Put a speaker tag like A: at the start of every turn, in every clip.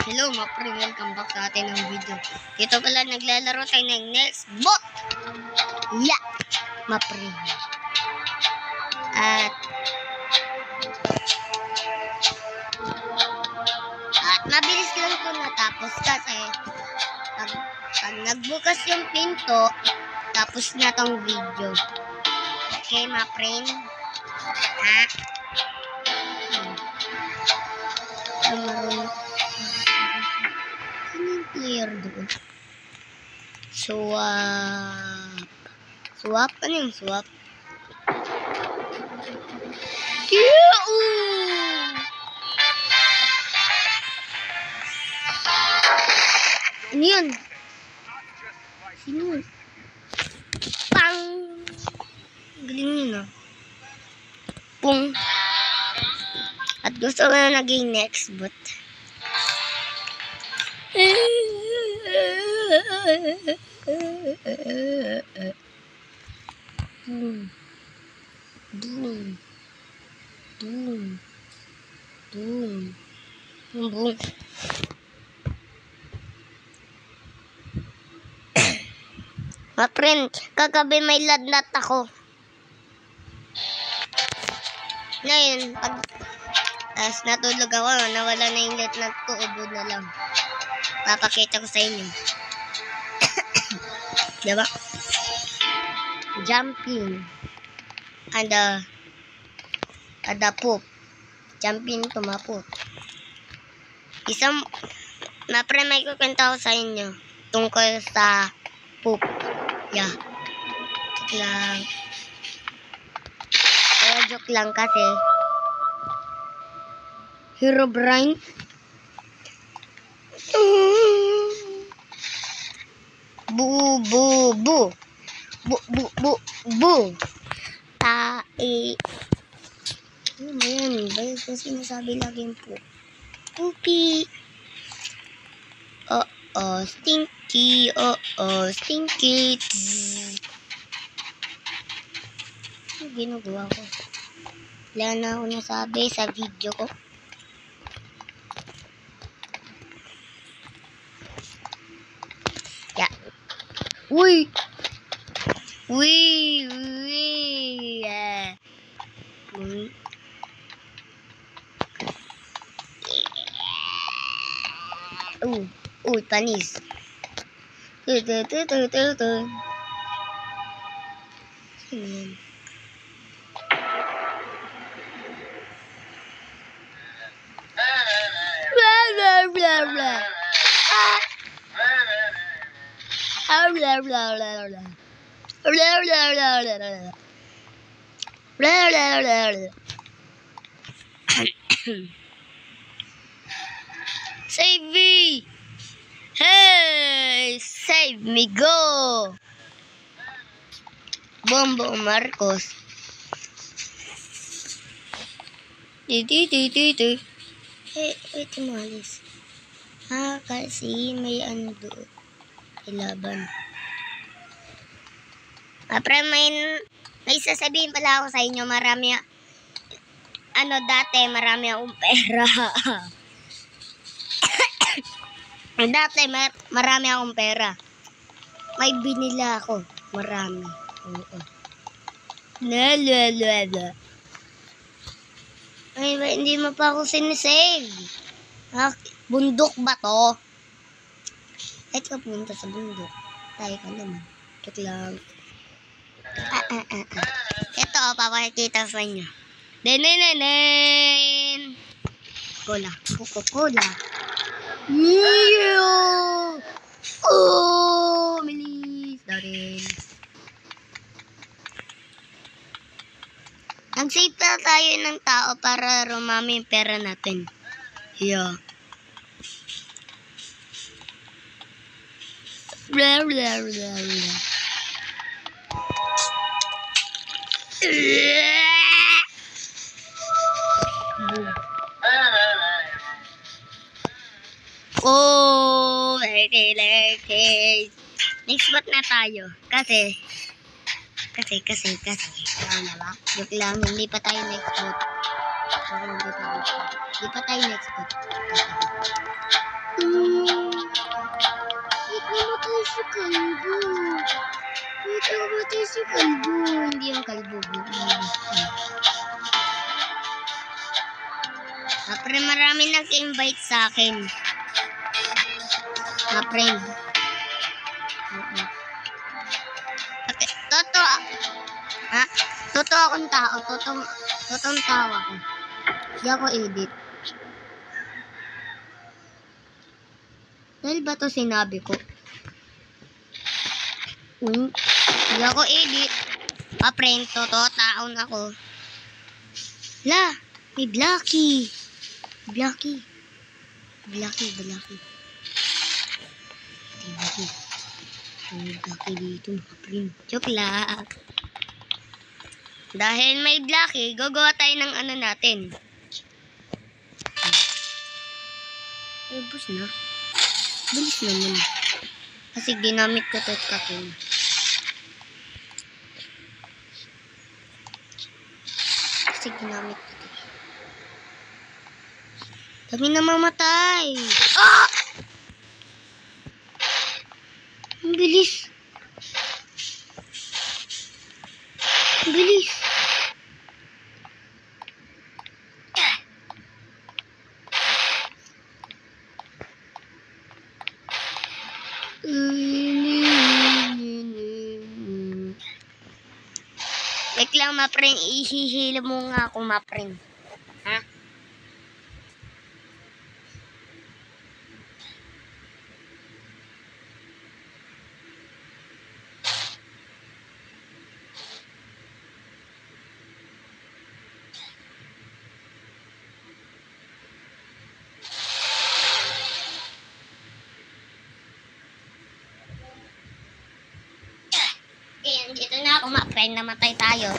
A: Hello mga pre, welcome back sa atin ng video. Dito pala naglalaro tayo ng next bot. Yeah, mga pre. At mabilis lang ito natapos kasi pag nagbukas yung pinto, tapos na tong video. Okay mga pre. Ha? Player doon. Swap? Ano yung swap? Ano yun? Sino? Pang! Galing yun ah. Pung! At gusto ko na naging next bot. Boom. Boom. Boom. Boom. Boom. Ma friend, kagabi may ladnat ako. Ngayon, pag natulog ako, nawala na yung ladnat ko, ubod na lang. Papakita ko sa inyo. Diba? Jumping. And the poop. Jumping to my poop. Isang, na-pre may kukwenta ko sa inyo tungkol sa poop. Yeah. Joke lang. Kaya joke lang kasi Herobrine. Bu bu bu. Bu bu bu bu. Ano ba yan? Bayo kasi sinasabi lagi yung poop. Poopy. Stinky. Stinky. Ano ginagawa ko? Wala na ako nasabi sa video ko. Yeah. Uy! Uy, panis. Save me! Hey! Save me, go! Bombo Marcos. Wait, umalis. Kasi may ano doon. Ilaban. Pre, may sasabihin pala ako sa inyo. Marami akong pera. Dati, marami akong pera. May binila ako. Marami. Oo. Ay, hindi mo pa ako sinisave. Bundok ba to? Kahit ka pumunta sa bundok. Tayo ka naman. Joke lang. Ito, papakikita sa inyo. Coca-Cola. Coca-Cola. Yeah! Oh, bilis. Darin. Nag-save na tayo ng tao para rumami yung pera natin. Yeah. Blah, blah, blah, blah. Oh, next bot na tayo. Kasi. Ano ba? Joke lang, hindi pa tayo next bot. Hindi pa tayo next bot. Si kalbo, hindi yung kalbo. Pre, marami nag-invite sa akin. Na friend. Okay, totoo. Ha? Totoo akong tao. Totoong tao ako. Hindi ako edit. Dahil ba to sinabi ko? Hindi ako edit. Friend, totoo taon ako. La, may Blacky. Blacky. May Blacky dito, mga friend. Joke lang. Dahil may Blacky, gagawa tayo ng ano natin. Bus na. Bilis naman. Kasi ginamit ko ito kakin. Dami na mamatay. Ah! Ang bilis. Like lang, ma-friend. Ihihila mo nga ako, ma-friend. Ha? Dito na ako, ma-friend. Namatay tayo.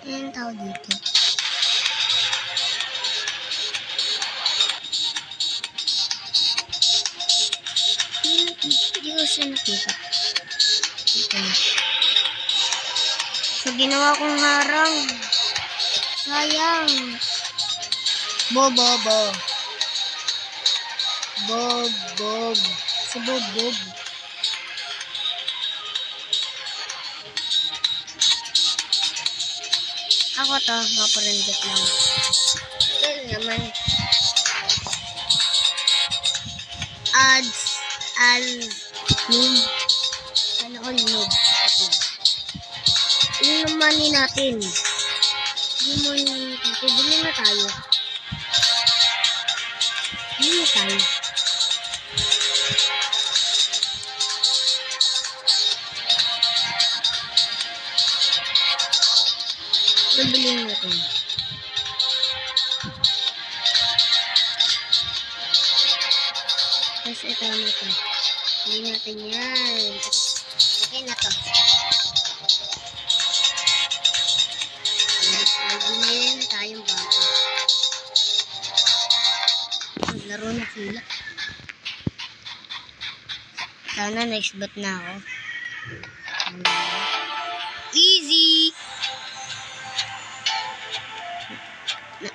A: Ang tao dito. Hindi ko siya nakita. Ito na. So, ginawa kong harang. Sayang. Bob. Si Bob. Ako to, maparendot lang. Well naman. Ano all noob. Yung money natin. Bili na tayo. Bili natin. Tapos ito na ito. Bili natin yan. Okay na to. Magbili na tayong bago. Maglaro na sila. Sana next bat na ako. Easy!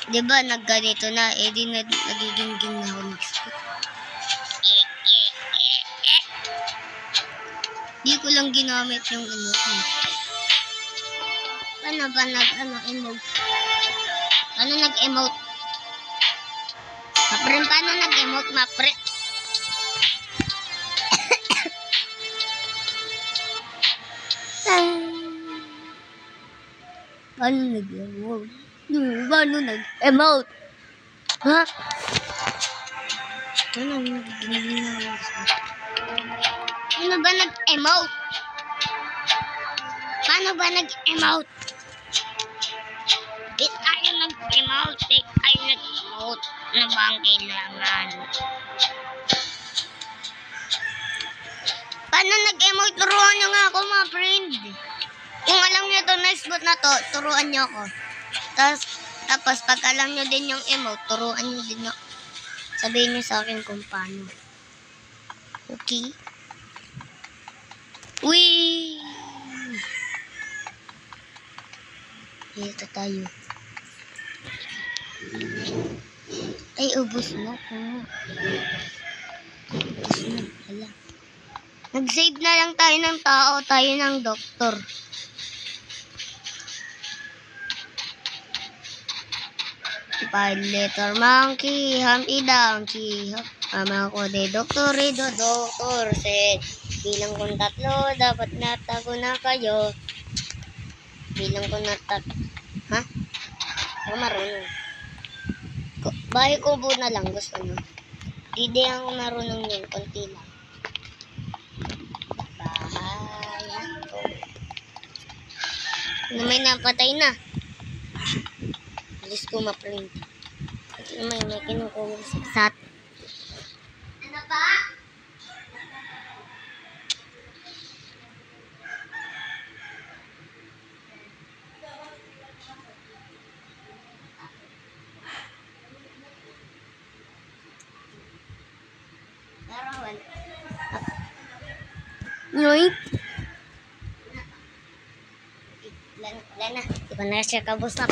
A: Diba nagganito na, di nagiging na ako next bat. Di ko lang ginamit yung emote. Paano ba emote? Paano nag-emote? Mapre, paano nag-emote, mapre? Paano nag-emote? Paano nag-emote? Ha? Paano ba nag-emote? Paano ba nag-emote? Bit tayo nag-emote. Ano ba ang kailangan? Paano nag-emote? Turuan nyo nga ako, mga friend. Kung alam nyo to, next bot na to, turuan nyo ako. Tapos pag alam nyo din yung emote, turuan nyo din ako. Sabihin nyo sa akin kung paano. Okay? Wee! Dito tayo. Ay, ubos na. Ubos na. Wala. Nag-save na lang tayo ng tao, tayo ng doktor. Five letter monkey, Humpty Dumpty. Ama ko de doktor, doktor said. Bilang kong 3, dapat natago na kayo. Bilang kong Ha? Ako marunong. Bahay kubo na lang, gusto nyo. Hindi ako marunong yun, konti lang. Bahay kubo. Ano, may napatay na. Alis ko ma-print. May kinukuha sa sat. Ano ba? Yoink! Ilan na. Di ko na siya kabusap.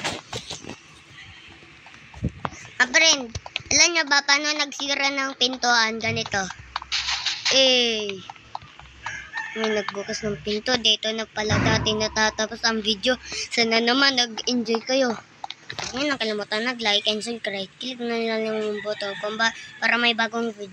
A: Friend, alam niyo ba paano nagsira ng pintuan? Ganito. May nagbukas ng pinto. Dito na pala dati natatapos ang video. Sana naman nag-enjoy kayo. Huwag niyo nakalimutan nag-like and subscribe. Click na lang yung button para may bagong video.